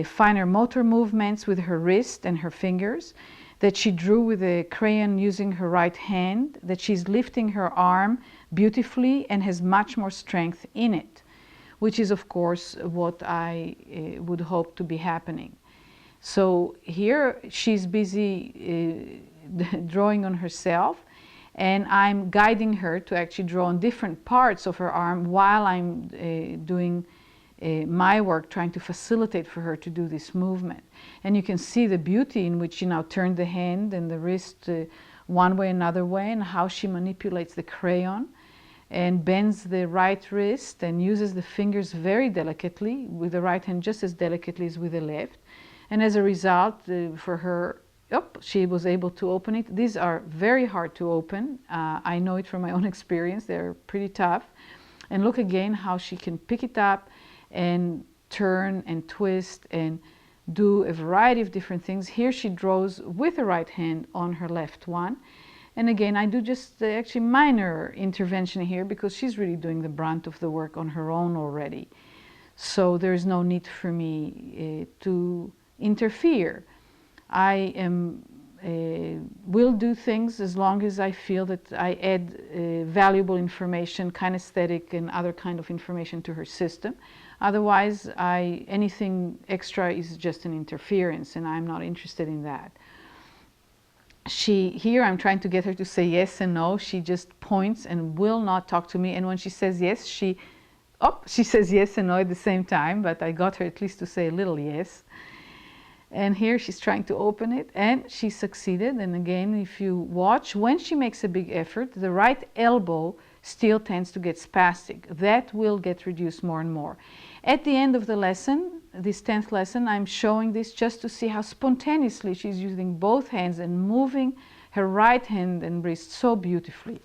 finer motor movements with her wrist and her fingers, that she drew with a crayon using her right hand, that she's lifting her arm beautifully and has much more strength in it, which is of course what I would hope to be happening. So here she's busy drawing on herself, and I'm guiding her to actually draw on different parts of her arm while I'm doing my work, trying to facilitate for her to do this movement. And you can see the beauty in which she now turned the hand and the wrist one way, another way, and how she manipulates the crayon and bends the right wrist and uses the fingers very delicately, with the right hand just as delicately as with the left. And as a result, for her, she was able to open it. These are very hard to open. I know it from my own experience. They're pretty tough. And look again how she can pick it up and turn and twist and do a variety of different things. Here she draws with the right hand on her left one. And again, I do just actually minor intervention here because she's really doing the brunt of the work on her own already. So there is no need for me to interfere. I will do things as long as I feel that I add valuable information, kinesthetic and other kind of information to her system. Otherwise, anything extra is just an interference, and I'm not interested in that. Here I'm trying to get her to say yes and no. She just points and will not talk to me. And when she says yes, she says yes and no at the same time, but I got her at least to say a little yes. And here she's trying to open it, and she succeeded. And again, if you watch, when she makes a big effort, the right elbow still tends to get spastic. That will get reduced more and more. At the end of the lesson, this 10th lesson, I'm showing this just to see how spontaneously she's using both hands and moving her right hand and wrist so beautifully.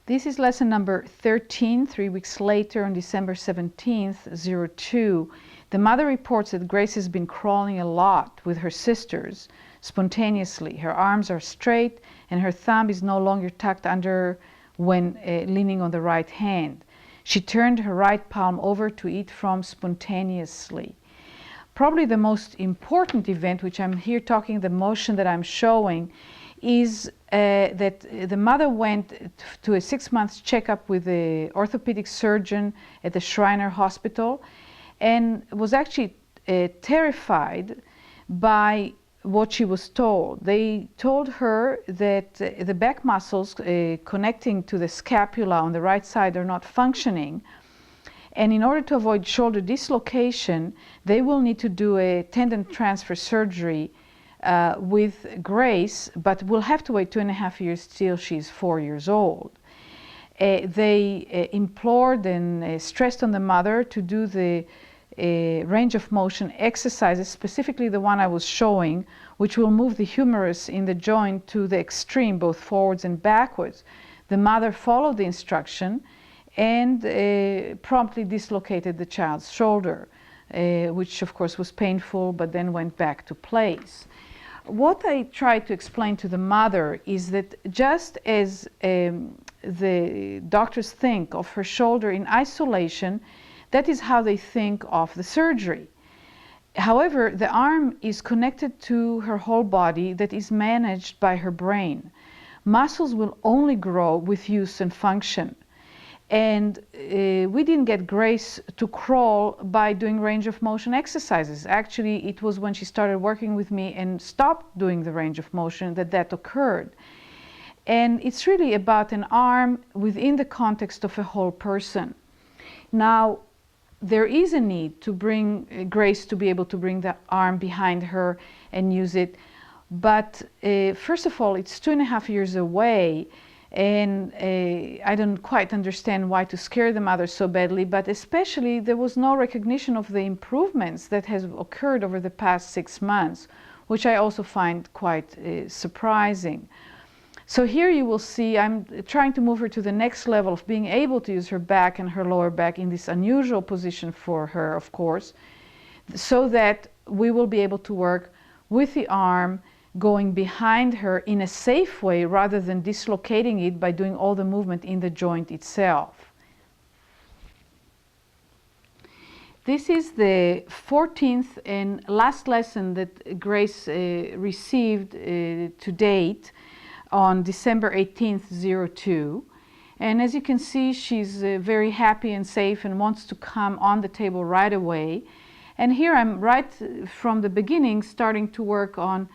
This is lesson number 13, 3 weeks later on December 17th, 02. The mother reports that Grace has been crawling a lot with her sisters spontaneously. Her arms are straight and her thumb is no longer tucked under when leaning on the right hand. She turned her right palm over to eat from spontaneously. Probably the most important event, which I'm here talking, the motion that I'm showing, is that the mother went to a 6-month checkup with the orthopedic surgeon at the Shriner Hospital and was actually terrified by what she was told. They told her that the back muscles connecting to the scapula on the right side are not functioning, and in order to avoid shoulder dislocation, they will need to do a tendon transfer surgery with Grace, but we'll have to wait 2.5 years till she's 4 years old. They implored and stressed on the mother to do the range of motion exercises, specifically the one I was showing, which will move the humerus in the joint to the extreme, both forwards and backwards. The mother followed the instruction and promptly dislocated the child's shoulder, which of course was painful, but then went back to place. What I try to explain to the mother is that just as the doctors think of her shoulder in isolation, that is how they think of the surgery. However, the arm is connected to her whole body that is managed by her brain. Muscles will only grow with use and function. And we didn't get Grace to crawl by doing range of motion exercises. Actually, it was when she started working with me and stopped doing the range of motion that occurred. And it's really about an arm within the context of a whole person. Now, there is a need to bring Grace to be able to bring the arm behind her and use it. But first of all, it's 2.5 years away. And I don't quite understand why to scare the mother so badly, but especially there was no recognition of the improvements that has occurred over the past 6 months, which I also find quite surprising. So here you will see I'm trying to move her to the next level of being able to use her back and her lower back in this unusual position for her, of course, so that we will be able to work with the arm going behind her in a safe way rather than dislocating it by doing all the movement in the joint itself. This is the 14th and last lesson that Grace received to date on December 18th, 02. And as you can see, she's very happy and safe and wants to come on the table right away. And here I'm right from the beginning starting to work on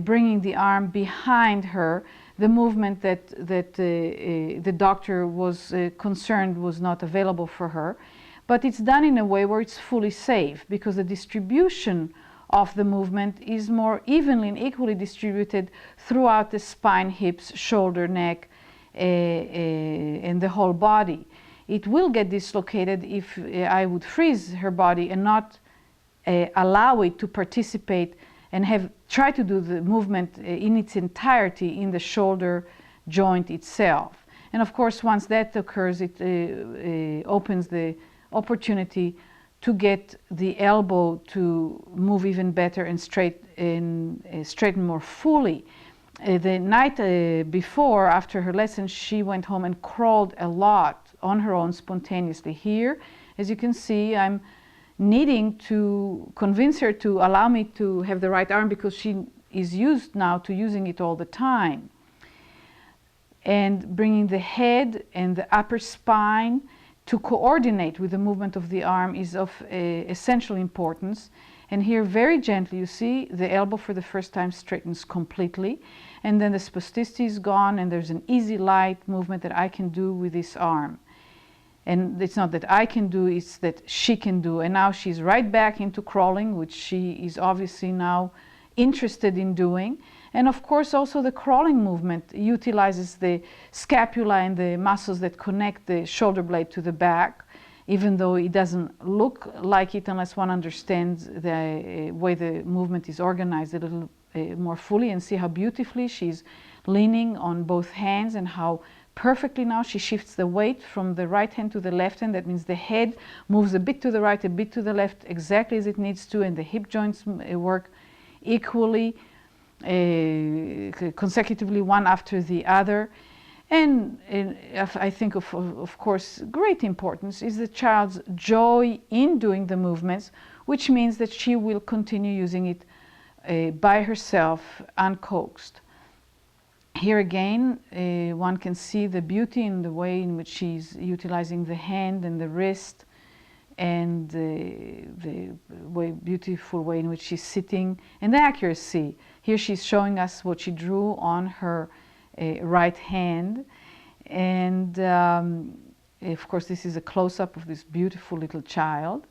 bringing the arm behind her, the movement that the doctor was concerned was not available for her. But it's done in a way where it's fully safe, because the distribution of the movement is more evenly and equally distributed throughout the spine, hips, shoulder, neck, and the whole body. It will get dislocated if I would freeze her body and not allow it to participate and try to do the movement in its entirety in the shoulder joint itself. And of course, once that occurs, it opens the opportunity to get the elbow to move even better and straighten more fully. The night before, after her lesson, she went home and crawled a lot on her own spontaneously. Here, as you can see, I'm needing to convince her to allow me to have the right arm, because she is used now to using it all the time. And bringing the head and the upper spine to coordinate with the movement of the arm is of essential importance. And here, very gently, you see the elbow for the first time straightens completely, and then the spasticity is gone, and there's an easy, light movement that I can do with this arm. And it's not that I can do, it's that she can do. And now she's right back into crawling, which she is obviously now interested in doing. And of course, also the crawling movement utilizes the scapula and the muscles that connect the shoulder blade to the back, even though it doesn't look like it unless one understands the way the movement is organized a little more fully, and see how beautifully she's leaning on both hands and how perfectly now she shifts the weight from the right hand to the left hand. That means the head moves a bit to the right, a bit to the left, exactly as it needs to, and the hip joints work equally, consecutively, one after the other. And I think of course great importance is the child's joy in doing the movements, which means that she will continue using it by herself, uncoaxed. Here again, one can see the beauty in the way in which she's utilizing the hand and the wrist, and the beautiful way in which she's sitting, and the accuracy. Here she's showing us what she drew on her right hand. And of course, this is a close-up of this beautiful little child.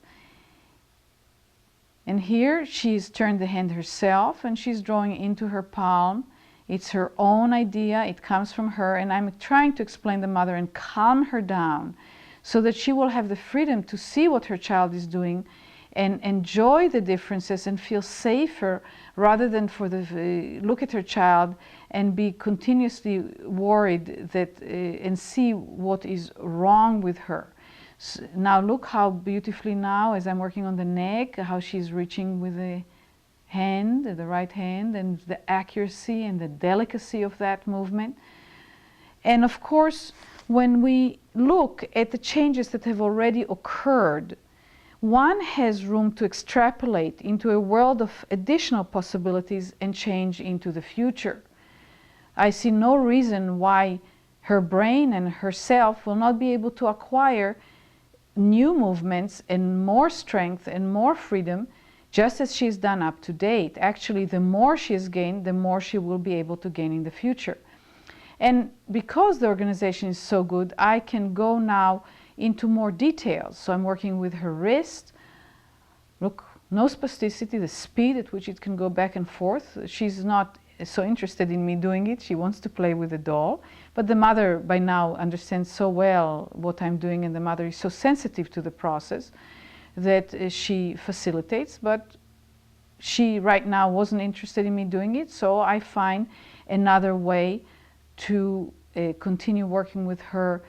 And here she's turned the hand herself, and she's drawing into her palm. It's her own idea, it comes from her, and I'm trying to explain the mother and calm her down so that she will have the freedom to see what her child is doing and enjoy the differences and feel safer, rather than for the look at her child and be continuously worried that and see what is wrong with her. So now look how beautifully now, as I'm working on the neck, how she's reaching with the hand, the right hand, and the accuracy and the delicacy of that movement. And of course, when we look at the changes that have already occurred, one has room to extrapolate into a world of additional possibilities and change into the future. I see no reason why her brain and herself will not be able to acquire new movements and more strength and more freedom, just as she's done up to date. Actually, the more she has gained, the more she will be able to gain in the future. And because the organization is so good, I can go now into more details. So I'm working with her wrist. Look, no spasticity, the speed at which it can go back and forth. She's not so interested in me doing it. She wants to play with the doll. But the mother by now understands so well what I'm doing, and the mother is so sensitive to the process that she facilitates. But she right now wasn't interested in me doing it, so I find another way to continue working with her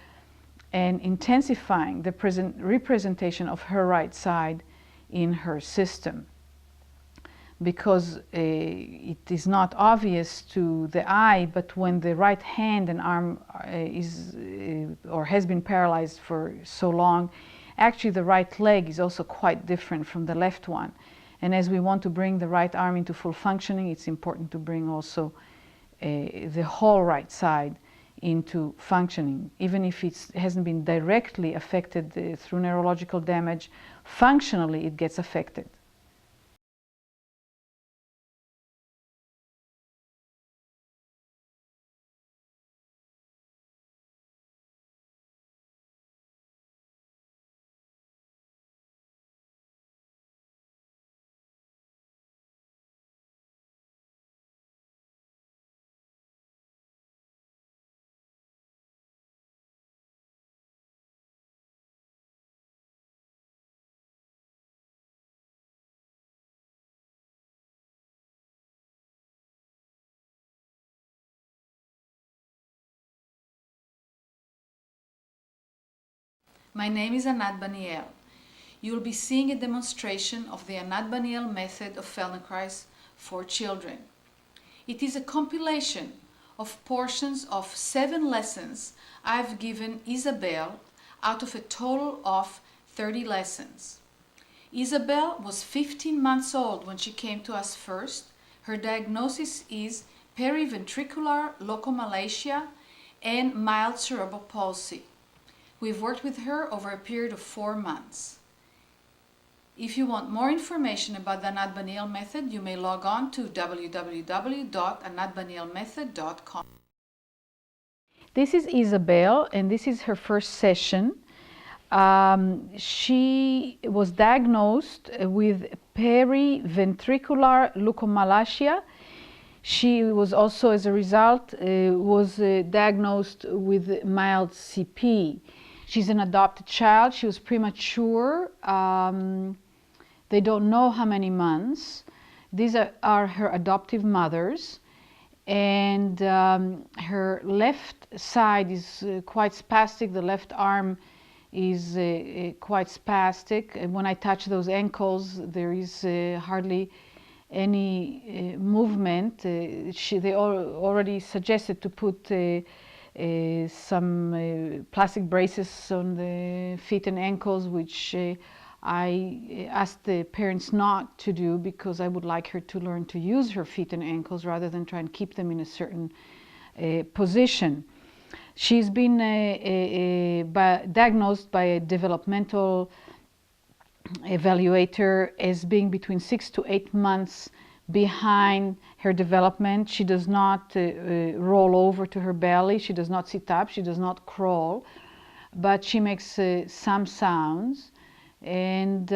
and intensifying the representation of her right side in her system. Because it is not obvious to the eye, but when the right hand and arm is or has been paralyzed for so long, Actually, the right leg is also quite different from the left one. And as we want to bring the right arm into full functioning, it's important to bring also the whole right side into functioning. Even if it hasn't been directly affected through neurological damage, functionally it gets affected. My name is Anat Baniel. You will be seeing a demonstration of the Anat Baniel method of Feldenkrais for children. It is a compilation of portions of 7 lessons I've given Isabel out of a total of 30 lessons. Isabel was 15 months old when she came to us first. Her diagnosis is periventricular locomalacia and mild cerebral palsy. We've worked with her over a period of 4 months. If you want more information about the Anat Baniel method, you may log on to www.anatbanielmethod.com. This is Isabel, and this is her first session. She was diagnosed with periventricular leukomalacia. She was also, as a result, diagnosed with mild CP. She's an adopted child. She was premature. They don't know how many months. These are her adoptive mothers. And her left side is quite spastic. The left arm is quite spastic. And when I touch those ankles, there is hardly any movement. They already suggested to put some plastic braces on the feet and ankles, which I asked the parents not to do because I would like her to learn to use her feet and ankles rather than try and keep them in a certain position. She's been diagnosed by a developmental evaluator as being between 6 to 8 months behind her development. She does not roll over to her belly. She does not sit up. She does not crawl, but she makes some sounds. And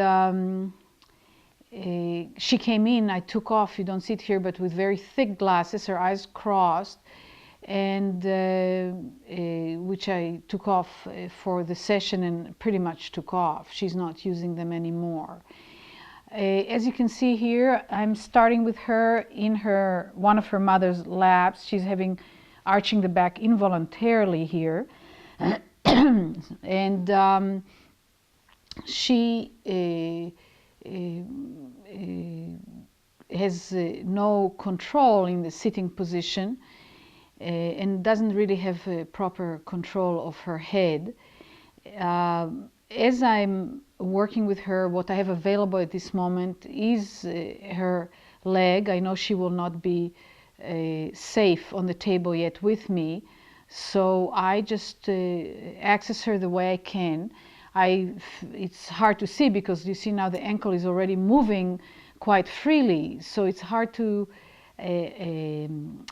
she came in, I took off, you don't see it here, but with very thick glasses, her eyes crossed, and which I took off for the session and pretty much took off. She's not using them anymore. As you can see here, I'm starting with her in one of her mother's laps. She's arching the back involuntarily here. And she has no control in the sitting position and doesn't really have proper control of her head. As I'm working with her, what I have available at this moment is her leg. I know she will not be safe on the table yet with me, so I just access her the way I can. It's hard to see because you see now the ankle is already moving quite freely, so it's hard to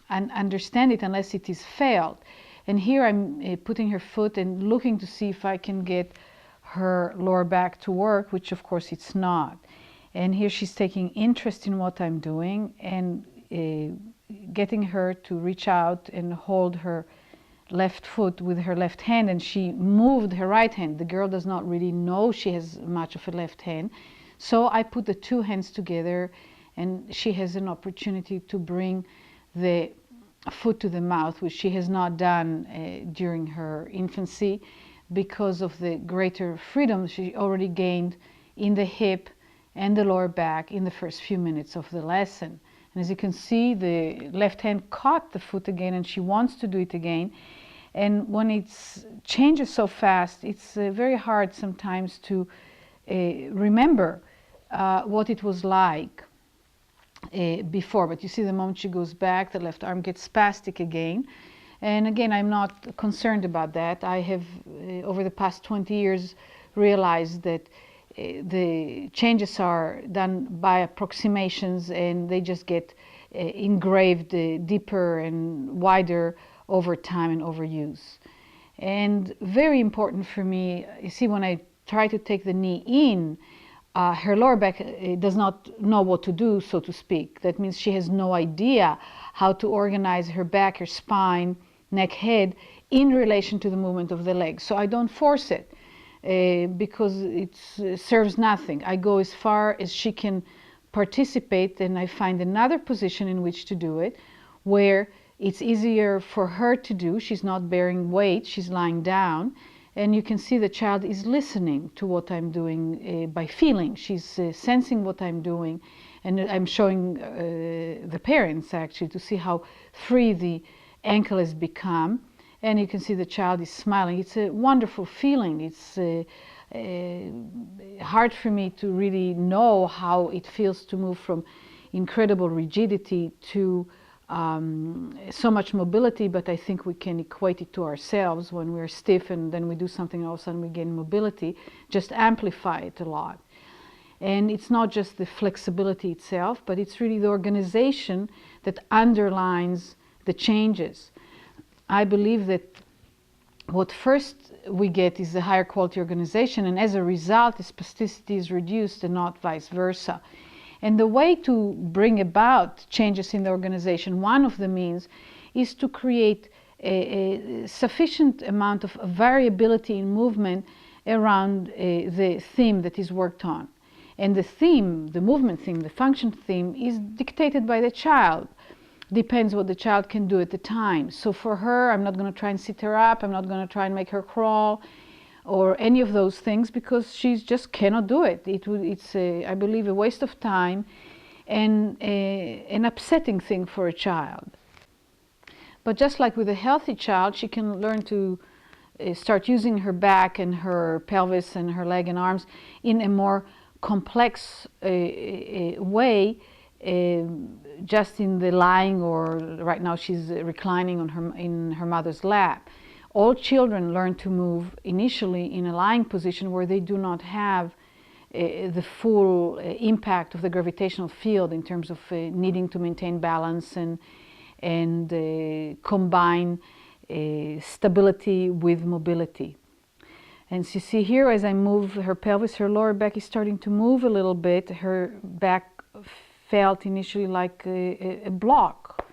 understand it unless it is felt. And here I'm putting her foot and looking to see if I can get her lower back to work, which of course it's not. And here she's taking interest in what I'm doing and getting her to reach out and hold her left foot with her left hand, and she moved her right hand. The girl does not really know she has much of a left hand, so I put the 2 hands together and she has an opportunity to bring the foot to the mouth, which she has not done during her infancy because of the greater freedom she already gained in the hip and the lower back in the first few minutes of the lesson. And as you can see, the left hand caught the foot again and she wants to do it again. And when it changes so fast, it's very hard sometimes to remember what it was like before. But you see, the moment she goes back, the left arm gets spastic again. And again, I'm not concerned about that. I have, over the past 20 years, realized that the changes are done by approximations, and they just get engraved deeper and wider over time and overuse. And very important for me, you see, when I try to take the knee in, her lower back does not know what to do, so to speak. That means she has no idea how to organize her back, her spine, neck, head in relation to the movement of the legs. So I don't force it because it serves nothing. I go as far as she can participate, and I find another position in which to do it where it's easier for her to do. She's not bearing weight, she's lying down, and you can see the child is listening to what I'm doing by feeling. She's sensing what I'm doing, and I'm showing the parents actually to see how free the ankle has become, and you can see the child is smiling. It's a wonderful feeling. It's hard for me to really know how it feels to move from incredible rigidity to so much mobility, but I think we can equate it to ourselves. When we're stiff and then we do something, all of a sudden we gain mobility, just amplify it a lot. And it's not just the flexibility itself, but it's really the organization that underlines the changes. I believe that what first we get is a higher quality organization, and as a result, the spasticity is reduced and not vice versa. And the way to bring about changes in the organization, one of the means, is to create a sufficient amount of variability in movement around the theme that is worked on. And the theme, the movement theme, the function theme, is dictated by the child. Depends what the child can do at the time. So for her, I'm not going to try and sit her up, I'm not going to try and make her crawl or any of those things, because she just cannot do it. It's, I believe, a waste of time and an upsetting thing for a child. But just like with a healthy child, she can learn to start using her back and her pelvis and her leg and arms in a more complex way, just in the lying, or right now she's reclining on in her mother's lap. All children learn to move initially in a lying position where they do not have the full impact of the gravitational field in terms of needing to maintain balance and combine stability with mobility. And so you see here, as I move her pelvis, her lower back is starting to move a little bit. Her back felt initially like a block.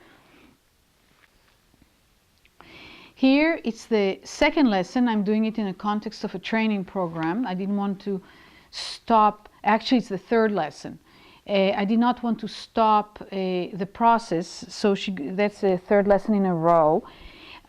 Here, it's the second lesson. I'm doing it in the context of a training program. I didn't want to stop. Actually, it's the third lesson. I did not want to stop the process, so that's the third lesson in a row.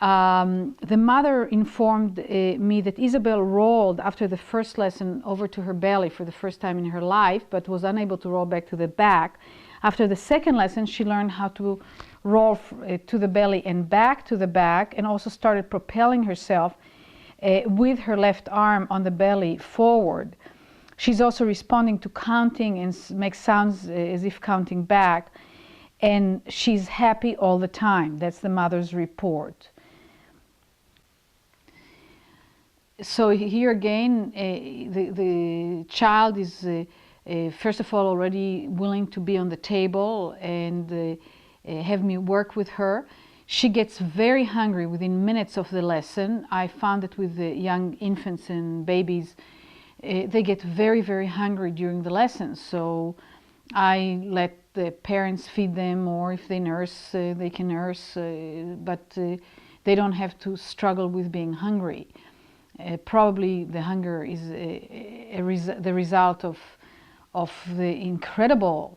The mother informed me that Isabel rolled after the first lesson over to her belly for the first time in her life, but was unable to roll back to the back. After the second lesson, she learned how to roll to the belly and back to the back, and also started propelling herself with her left arm on the belly forward. She's also responding to counting and makes sounds as if counting back, and she's happy all the time. That's the mother's report. So here again, the child is first of all already willing to be on the table and have me work with her. She gets very hungry within minutes of the lesson. I found that with the young infants and babies, they get very, very hungry during the lesson. So I let the parents feed them, or if they nurse, they can nurse, but they don't have to struggle with being hungry. Probably the hunger is the result of the incredible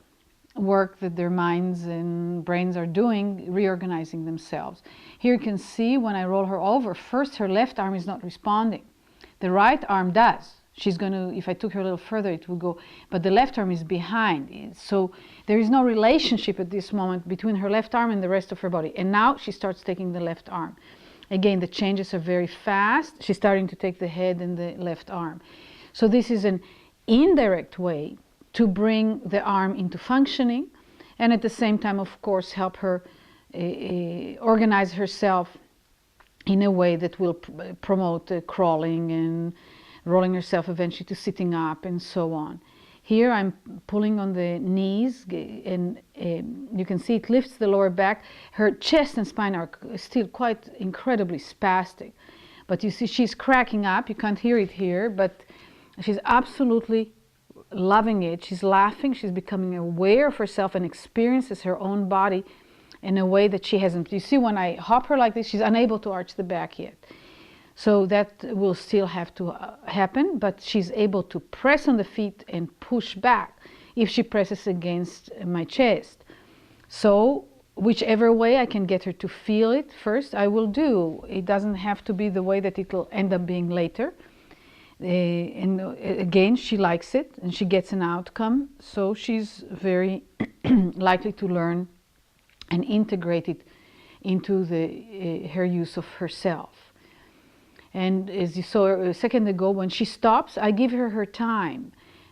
work that their minds and brains are doing, reorganizing themselves. Here you can see when I roll her over, first her left arm is not responding. The right arm does. She's going to, if I took her a little further, it would go, but the left arm is behind. So there is no relationship at this moment between her left arm and the rest of her body. And now she starts taking the left arm. Again, the changes are very fast. She's starting to take the head and the left arm. So this is an indirect way to bring the arm into functioning, and at the same time, of course, help her organize herself in a way that will promote crawling and rolling herself eventually to sitting up and so on. Here I'm pulling on the knees, and you can see it lifts the lower back. Her chest and spine are still quite incredibly spastic, but you see she's cracking up. You can't hear it here, but she's absolutely loving it. She's laughing. She's becoming aware of herself and experiences her own body in a way that she hasn't. You see, when I hop her like this, she's unable to arch the back yet. So that will still have to happen, but she's able to press on the feet and push back if she presses against my chest. So whichever way I can get her to feel it first, I will do. It doesn't have to be the way that it will end up being later. And again, she likes it and she gets an outcome, so she's very likely to learn and integrate it into her use of herself. And as you saw a second ago, when she stops, I give her time,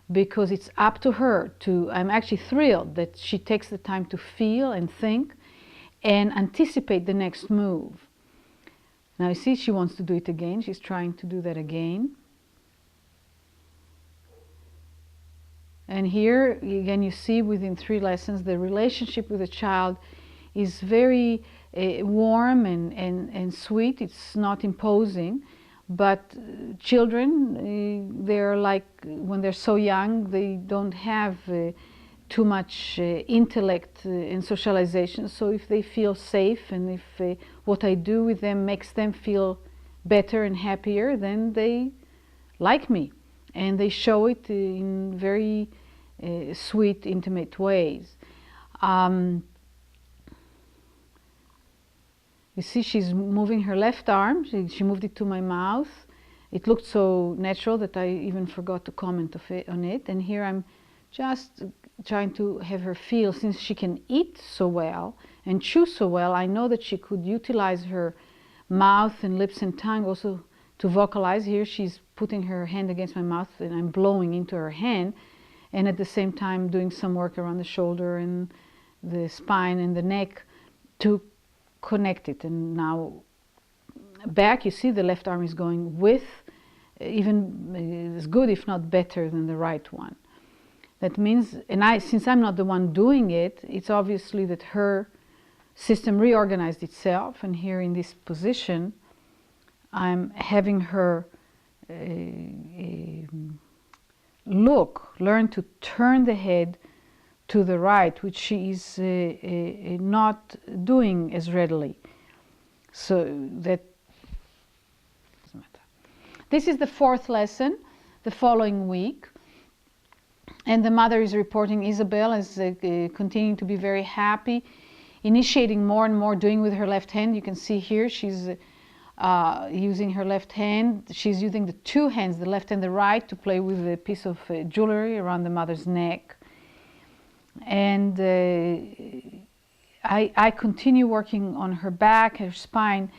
because it's up to her to, I'm actually thrilled that she takes the time to feel and think and anticipate the next move. Now you see she wants to do it again. She's trying to do that again. And here again you see within 3 lessons the relationship with the child is very warm and sweet. It's not imposing, but children, they're like, when they're so young, they don't have too much intellect and socialization. So if they feel safe, and if what I do with them makes them feel better and happier, then they like me, and they show it in very sweet, intimate ways. You see she's moving her left arm. She moved it to my mouth. It looked so natural that I even forgot to comment on it. And here I'm just trying to have her feel, since she can eat so well and chew so well, I know that she could utilize her mouth and lips and tongue also to vocalize. Here she's putting her hand against my mouth and I'm blowing into her hand, and at the same time doing some work around the shoulder and the spine and the neck to connect it. And now back, you see the left arm is going with, even as good if not better than the right one. That means, and since I'm not the one doing it, it's obviously that her system reorganized itself, and here in this position I'm having her learn to turn the head to the right, which she is not doing as readily. So that doesn't matter. This is the 4th lesson, the following week. And the mother is reporting Isabel is continuing to be very happy, initiating more and more, doing with her left hand. You can see here she's using her left hand. She's using the 2 hands, the left and the right, to play with a piece of jewelry around the mother's neck. And I continue working on her back, her spine.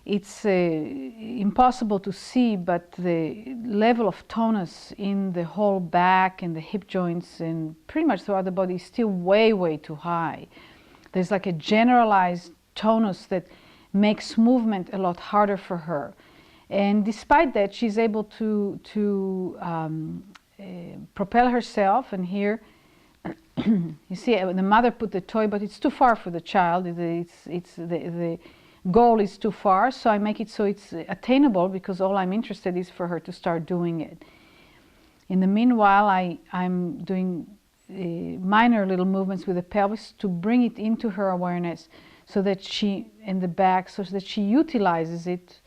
It's impossible to see, but the level of tonus in the whole back and the hip joints and pretty much throughout the body is still way, way too high. There's like a generalized tonus that makes movement a lot harder for her. And despite that, she's able to propel herself. And here, you see, the mother put the toy, but it's too far for the child. The goal is too far, so I make it so it's attainable, because all I'm interested is for her to start doing it. In the meanwhile, I'm doing minor little movements with the pelvis to bring it into her awareness, so that she, in the back, so that she utilizes it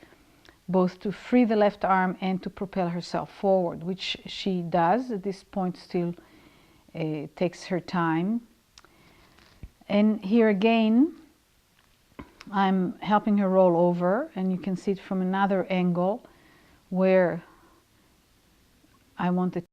both to free the left arm and to propel herself forward, which she does. At this point still takes her time. And here again, I'm helping her roll over, and you can see it from another angle where I want the